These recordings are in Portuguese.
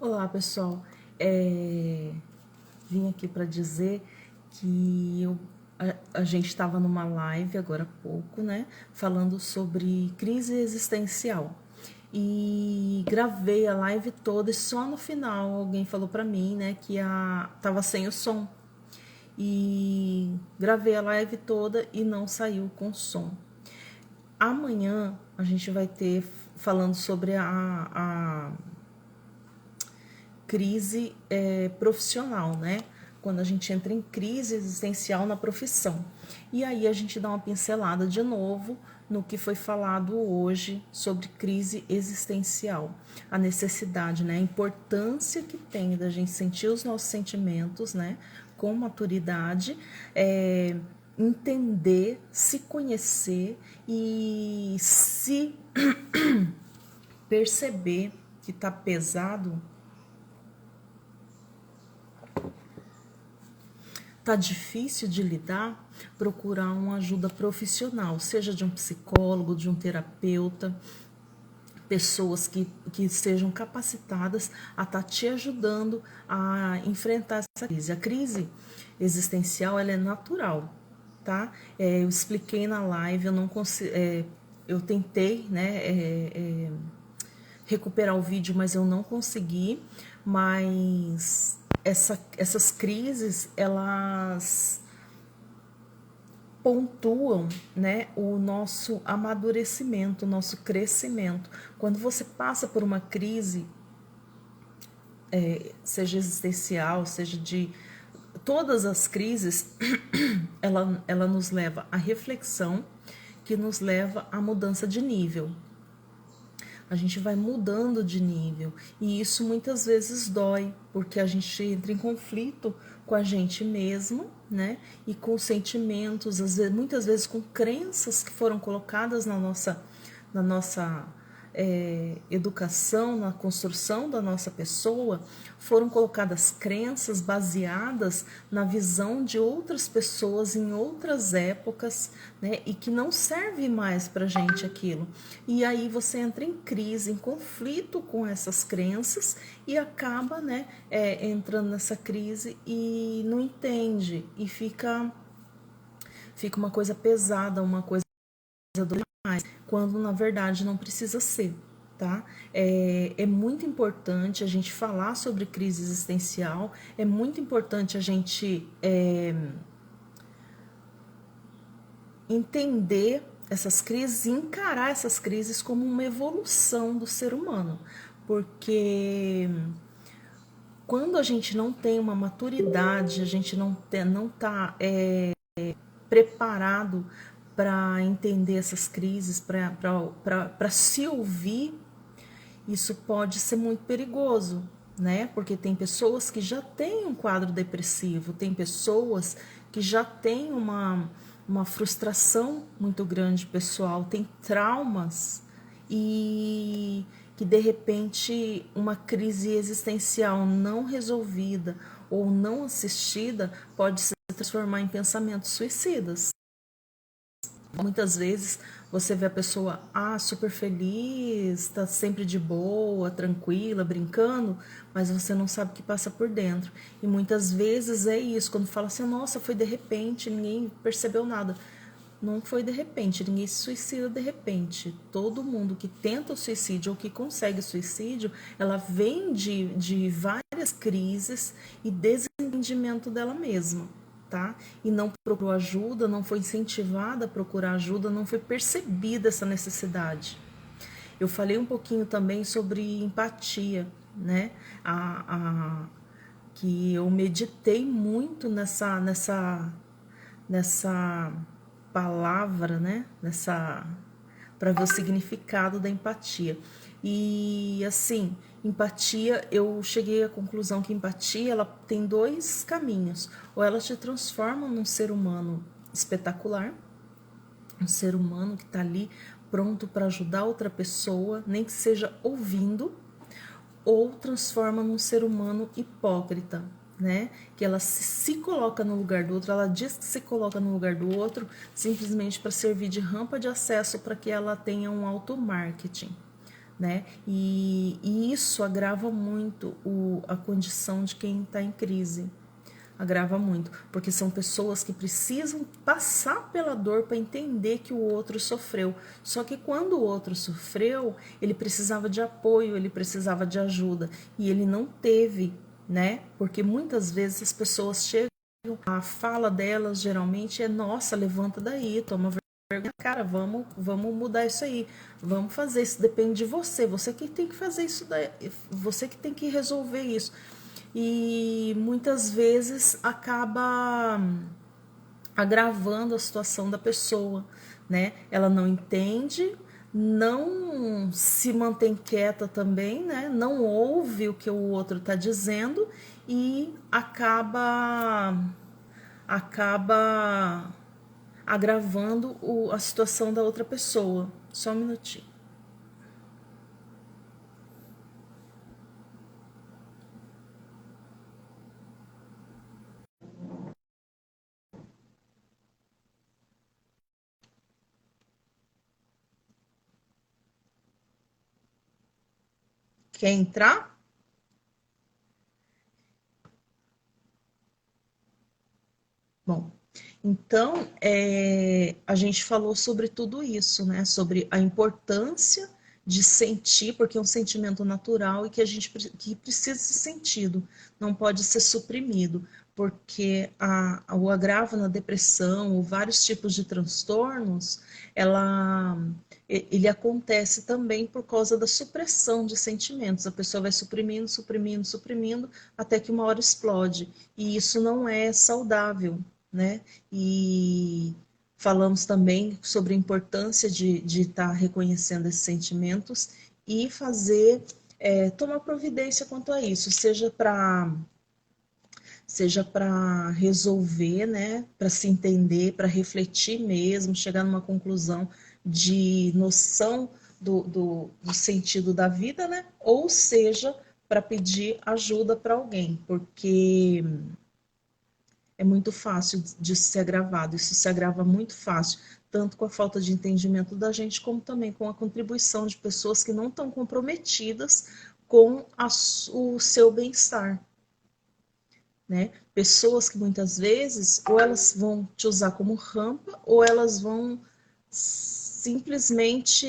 Olá, pessoal. É, Vim aqui para dizer que a gente estava numa live agora há pouco, né? Falando sobre crise existencial. E gravei a live toda e só no final alguém falou para mim, né, que tava sem o som. E gravei a live toda e não saiu com som. Amanhã a gente vai ter falando sobre a crise profissional, né? Quando a gente entra em crise existencial na profissão. E aí a gente dá uma pincelada de novo no que foi falado hoje sobre crise existencial. A necessidade, né? A importância que tem da gente sentir os nossos sentimentos, né? Com maturidade, entender, se conhecer e se perceber que tá pesado, tá difícil de lidar, procurar uma ajuda profissional, seja de um psicólogo, de um terapeuta, pessoas que sejam capacitadas a estar te ajudando a enfrentar essa crise. A crise existencial, ela é natural, tá? Eu expliquei na live, eu não consigo, eu tentei, né, recuperar o vídeo, mas eu não consegui. Mas essas crises, elas pontuam, né, o nosso amadurecimento, o nosso crescimento. Quando você passa por uma crise, seja existencial, seja de todas as crises, ela nos leva à reflexão, que nos leva à mudança de nível. A gente vai mudando de nível e isso muitas vezes dói, porque a gente entra em conflito com a gente mesmo, né? E com sentimentos, muitas vezes com crenças que foram colocadas na nossa educação, na construção da nossa pessoa, foram colocadas crenças baseadas na visão de outras pessoas em outras épocas, né, e que não serve mais para gente aquilo. E aí você entra em crise, em conflito com essas crenças e acaba, né, entrando nessa crise e não entende e fica uma coisa pesada, uma coisa mais, quando na verdade não precisa ser, tá? É muito importante a gente falar sobre crise existencial, é muito importante a gente entender essas crises e encarar essas crises como uma evolução do ser humano, porque quando a gente não tem uma maturidade, a gente não está preparado para entender essas crises, para se ouvir, isso pode ser muito perigoso, né? Porque tem pessoas que já têm um quadro depressivo, tem pessoas que já têm uma frustração muito grande pessoal, tem traumas e que de repente uma crise existencial não resolvida ou não assistida pode se transformar em pensamentos suicidas. Muitas vezes você vê a pessoa super feliz, tá sempre de boa, tranquila, brincando, mas você não sabe o que passa por dentro. E muitas vezes é isso, quando fala assim, nossa, foi de repente, ninguém percebeu nada. Não foi de repente, ninguém se suicida de repente. Todo mundo que tenta o suicídio ou que consegue o suicídio, ela vem de várias crises e desentendimento dela mesma. Tá? E não procurou ajuda, não foi incentivada a procurar ajuda, não foi percebida essa necessidade. Eu falei um pouquinho também sobre empatia, né? Que eu meditei muito nessa palavra, né? Para ver o significado da empatia. E assim, empatia, eu cheguei à conclusão que empatia, ela tem dois caminhos. Ou ela te transforma num ser humano espetacular, um ser humano que está ali pronto para ajudar outra pessoa, nem que seja ouvindo, ou transforma num ser humano hipócrita, né? Que ela se coloca no lugar do outro, ela diz que se coloca no lugar do outro simplesmente para servir de rampa de acesso para que ela tenha um automarketing, né? E isso agrava muito a condição de quem está em crise. Agrava muito, porque são pessoas que precisam passar pela dor para entender que o outro sofreu. Só que quando o outro sofreu, ele precisava de apoio, ele precisava de ajuda, e ele não teve, né? Porque muitas vezes as pessoas chegam, a fala delas geralmente é: nossa, levanta daí, toma vergonha, cara, vamos mudar isso aí, vamos fazer isso, depende de você, você que tem que fazer isso daí, você que tem que resolver isso. E muitas vezes acaba agravando a situação da pessoa, né? Ela não entende, não se mantém quieta também, né? Não ouve o que o outro está dizendo e acaba agravando a situação da outra pessoa. Só um minutinho. Quer entrar? Bom, então a gente falou sobre tudo isso, né? Sobre a importância de sentir, porque é um sentimento natural e que a gente que precisa ser sentido, não pode ser suprimido, porque o agravo na depressão ou vários tipos de transtornos, ele acontece também por causa da supressão de sentimentos. A pessoa vai suprimindo, suprimindo, suprimindo, até que uma hora explode. E isso não é saudável, né? E falamos também sobre a importância de estar reconhecendo esses sentimentos e tomar providência quanto a isso, seja para resolver, né, para se entender, para refletir mesmo, chegar numa conclusão de noção do sentido da vida, né, ou seja, para pedir ajuda para alguém, porque é muito fácil de ser agravado, isso se agrava muito fácil, tanto com a falta de entendimento da gente, como também com a contribuição de pessoas que não estão comprometidas com o seu bem-estar, né? Pessoas que muitas vezes, ou elas vão te usar como rampa, ou elas vão simplesmente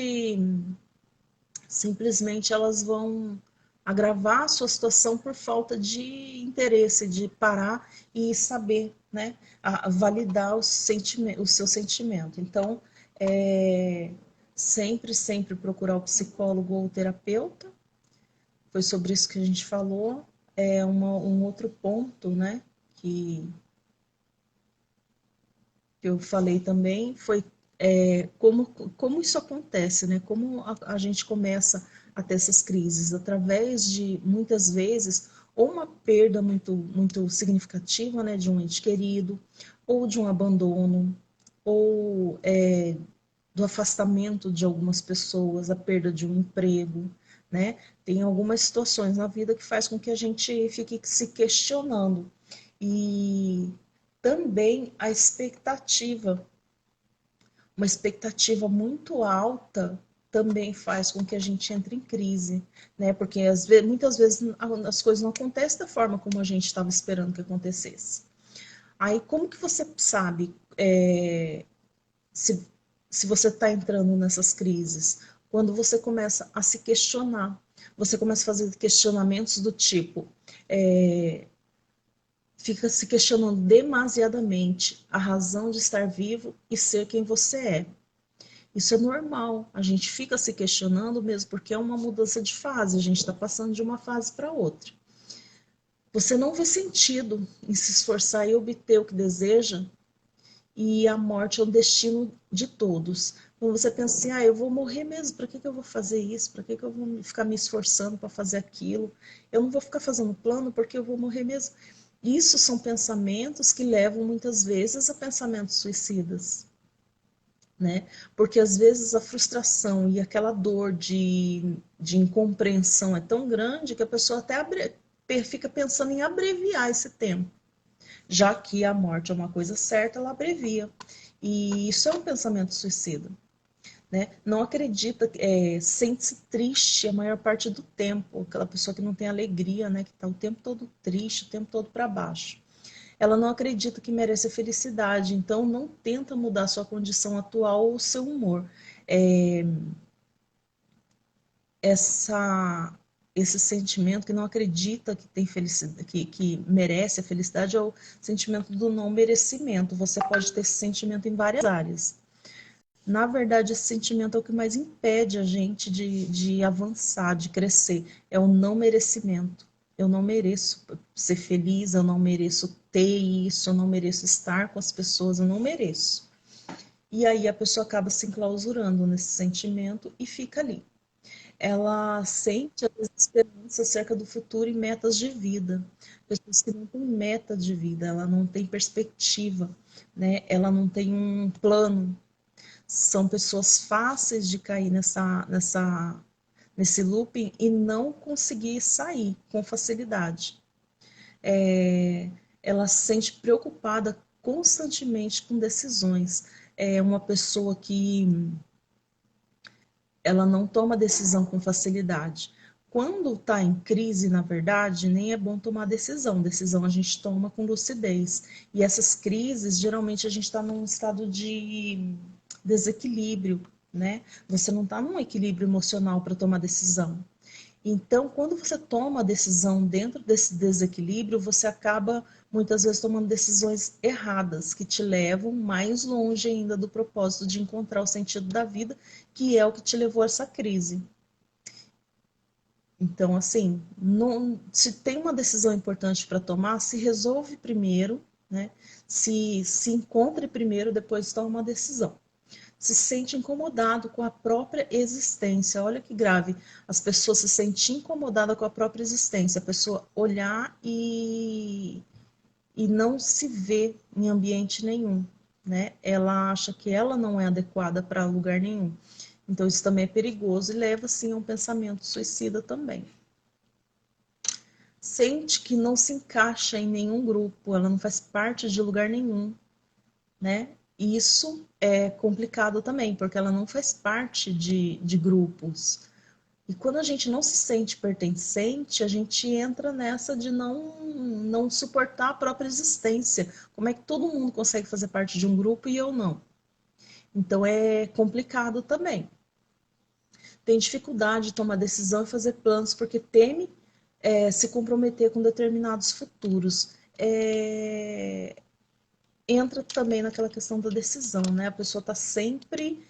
elas vão agravar a sua situação por falta de interesse, de parar e saber, né, validar o seu sentimento. Então, sempre procurar o psicólogo ou o terapeuta. Foi sobre isso que a gente falou. Um outro ponto, né, que eu falei também foi como isso acontece, né? Como a gente começa a ter essas crises através de, muitas vezes, ou uma perda muito significativa, né, de um ente querido, ou de um abandono, ou do afastamento de algumas pessoas, a perda de um emprego, né? Tem algumas situações na vida que faz com que a gente fique se questionando. E também a expectativa, uma expectativa muito alta também faz com que a gente entre em crise, né? Porque muitas vezes as coisas não acontecem da forma como a gente estava esperando que acontecesse. Aí como que você sabe se, se você está entrando nessas crises? Quando você começa a se questionar, você começa a fazer questionamentos do tipo, fica se questionando demasiadamente a razão de estar vivo e ser quem você é. Isso é normal, a gente fica se questionando mesmo porque é uma mudança de fase, a gente está passando de uma fase para outra. Você não vê sentido em se esforçar e obter o que deseja, e a morte é o destino de todos. Quando você pensa assim, eu vou morrer mesmo, para que eu vou fazer isso? Para que eu vou ficar me esforçando para fazer aquilo? Eu não vou ficar fazendo plano porque eu vou morrer mesmo. Isso são pensamentos que levam muitas vezes a pensamentos suicidas, né? Porque às vezes a frustração e aquela dor de incompreensão é tão grande que a pessoa até fica pensando em abreviar esse tempo. Já que a morte é uma coisa certa, ela abrevia. E isso é um pensamento suicida, né? Não acredita, sente-se triste a maior parte do tempo, aquela pessoa que não tem alegria, né? Que está o tempo todo triste, o tempo todo para baixo. Ela não acredita que merece a felicidade, então não tenta mudar sua condição atual ou seu humor. É, essa esse sentimento que não acredita que tem felicidade, que merece a felicidade é o sentimento do não merecimento. Você pode ter esse sentimento em várias áreas. Na verdade, esse sentimento é o que mais impede a gente de avançar, de crescer. É o não merecimento. Eu não mereço ser feliz, eu não mereço ter isso, eu não mereço estar com as pessoas, eu não mereço. E aí a pessoa acaba se enclausurando nesse sentimento e fica ali. Ela sente a desesperança acerca do futuro e metas de vida. Pessoas que não têm meta de vida, ela não tem perspectiva, né? Ela não tem um plano. São pessoas fáceis de cair nesse looping e não conseguir sair com facilidade. Ela se sente preocupada constantemente com decisões. É uma pessoa que ela não toma decisão com facilidade. Quando está em crise, na verdade, nem é bom tomar decisão. Decisão a gente toma com lucidez. E essas crises, geralmente a gente está num estado de desequilíbrio, né? Você não está num equilíbrio emocional para tomar decisão. Então, quando você toma a decisão dentro desse desequilíbrio, você acaba muitas vezes tomando decisões erradas, que te levam mais longe ainda do propósito de encontrar o sentido da vida, que é o que te levou a essa crise. Então, assim, não, se tem uma decisão importante para tomar, se resolve primeiro, né? Se encontre primeiro, depois toma uma decisão. Se sente incomodado com a própria existência. Olha que grave. As pessoas se sentem incomodadas com a própria existência. A pessoa olhar e não se vê em ambiente nenhum, né? Ela acha que ela não é adequada para lugar nenhum. Então isso também é perigoso e leva sim a um pensamento suicida também. Sente que não se encaixa em nenhum grupo, ela não faz parte de lugar nenhum, né? Isso é complicado também, porque ela não faz parte de grupos. E quando a gente não se sente pertencente, a gente entra nessa de não suportar a própria existência. Como é que todo mundo consegue fazer parte de um grupo e eu não? Então é complicado também. Tem dificuldade de tomar decisão e fazer planos porque teme se comprometer com determinados futuros. Entra também naquela questão da decisão, né? A pessoa está sempre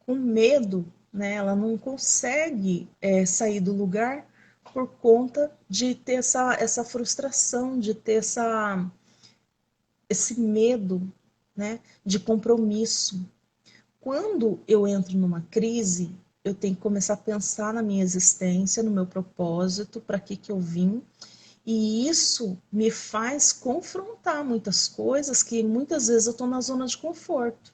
com medo, né? Ela não consegue sair do lugar por conta de ter essa frustração, de ter esse medo, né? De compromisso. Quando eu entro numa crise, eu tenho que começar a pensar na minha existência, no meu propósito, para que eu vim. E isso me faz confrontar muitas coisas que muitas vezes eu estou na zona de conforto.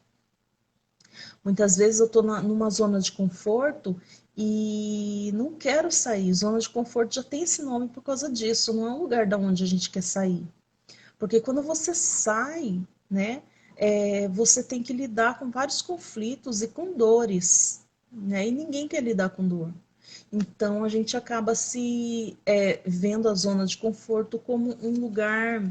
Muitas vezes eu estou numa zona de conforto e não quero sair. Zona de conforto já tem esse nome por causa disso, não é um lugar da onde a gente quer sair. Porque quando você sai, né, você tem que lidar com vários conflitos e com dores, né? E ninguém quer lidar com dor. Então a gente acaba se vendo a zona de conforto como um lugar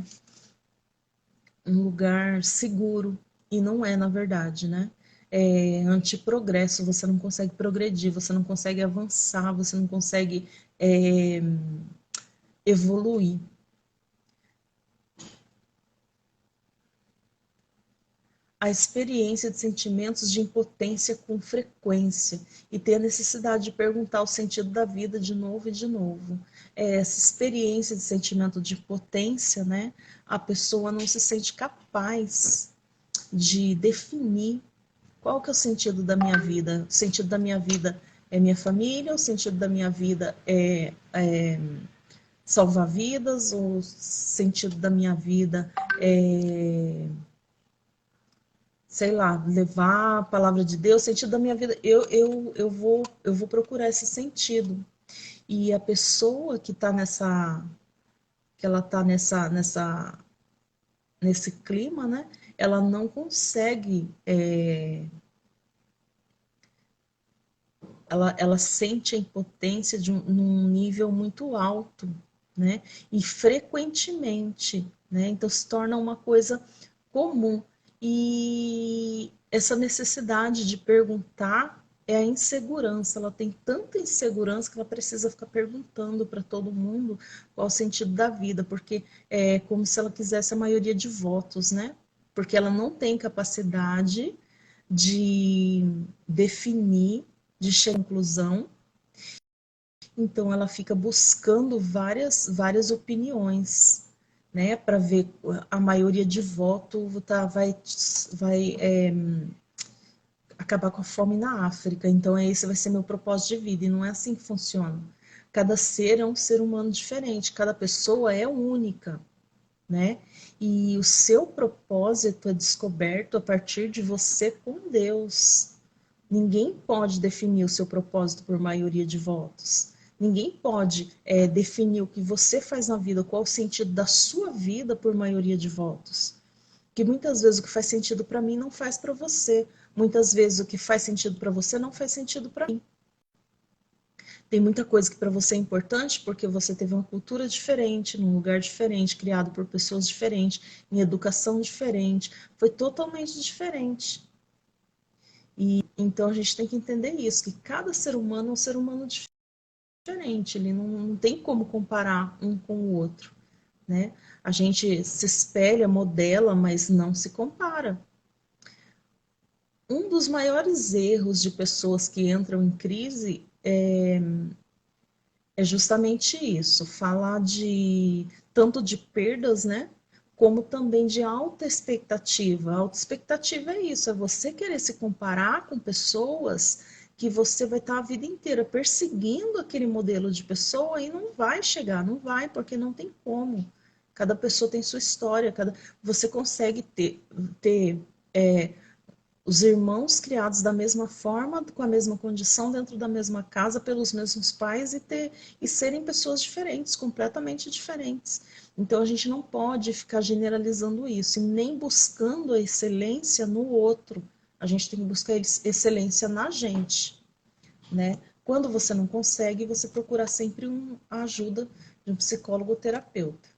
seguro e não é na verdade, né? É antiprogresso, você não consegue progredir, você não consegue avançar, você não consegue evoluir. A experiência de sentimentos de impotência com frequência e ter a necessidade de perguntar o sentido da vida de novo e de novo. Essa experiência de sentimento de impotência, né? A pessoa não se sente capaz de definir qual que é o sentido da minha vida. O sentido da minha vida é minha família, o sentido da minha vida é salvar vidas, o sentido da minha vida é sei lá, levar a palavra de Deus, o sentido da minha vida, eu vou procurar esse sentido. E a pessoa que está que ela está nesse clima, né, ela não consegue, ela sente a impotência num nível muito alto, né, e frequentemente, né, então se torna uma coisa comum. E essa necessidade de perguntar é a insegurança. Ela tem tanta insegurança que ela precisa ficar perguntando para todo mundo qual o sentido da vida, porque é como se ela quisesse a maioria de votos, né? Porque ela não tem capacidade de definir, de chegar à conclusão, então ela fica buscando várias opiniões, né, para ver a maioria de voto vai acabar com a fome na África. Então esse vai ser meu propósito de vida e não é assim que funciona. Cada ser é um ser humano diferente, cada pessoa é única, né? E o seu propósito é descoberto a partir de você com Deus. Ninguém pode definir o seu propósito por maioria de votos. Ninguém pode definir o que você faz na vida, qual o sentido da sua vida por maioria de votos. Que muitas vezes o que faz sentido para mim não faz para você. Muitas vezes o que faz sentido para você não faz sentido para mim. Tem muita coisa que para você é importante porque você teve uma cultura diferente, num lugar diferente, criado por pessoas diferentes, em educação diferente, foi totalmente diferente. E então a gente tem que entender isso, que cada ser humano é um ser humano diferente, ele não tem como comparar um com o outro, né? A gente se espelha, modela, mas não se compara. Um dos maiores erros de pessoas que entram em crise é justamente isso, falar de tanto de perdas, né? Como também de alta expectativa. A alta expectativa é isso, é você querer se comparar com pessoas que você vai estar a vida inteira perseguindo aquele modelo de pessoa e não vai chegar, não vai, porque não tem como. Cada pessoa tem sua história, você consegue ter os irmãos criados da mesma forma, com a mesma condição, dentro da mesma casa, pelos mesmos pais e serem pessoas diferentes, completamente diferentes. Então a gente não pode ficar generalizando isso e nem buscando a excelência no outro. A gente tem que buscar excelência na gente, né? Quando você não consegue, você procura sempre a ajuda de um psicólogo ou terapeuta.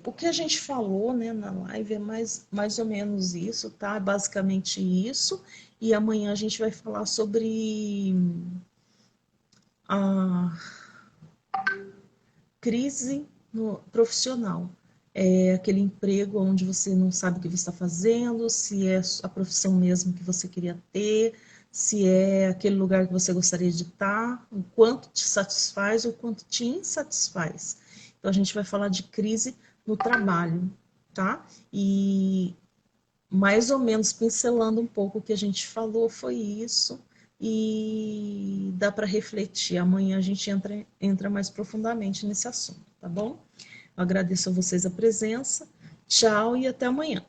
O que a gente falou, né, na live é mais ou menos isso, tá? Basicamente isso. E amanhã a gente vai falar sobre a crise profissional. É aquele emprego onde você não sabe o que você está fazendo, se é a profissão mesmo que você queria ter, se é aquele lugar que você gostaria de estar, o quanto te satisfaz ou o quanto te insatisfaz. Então a gente vai falar de crise no trabalho, tá? E mais ou menos pincelando um pouco o que a gente falou foi isso e dá para refletir. Amanhã a gente entra mais profundamente nesse assunto, tá bom? Eu agradeço a vocês a presença. Tchau e até amanhã.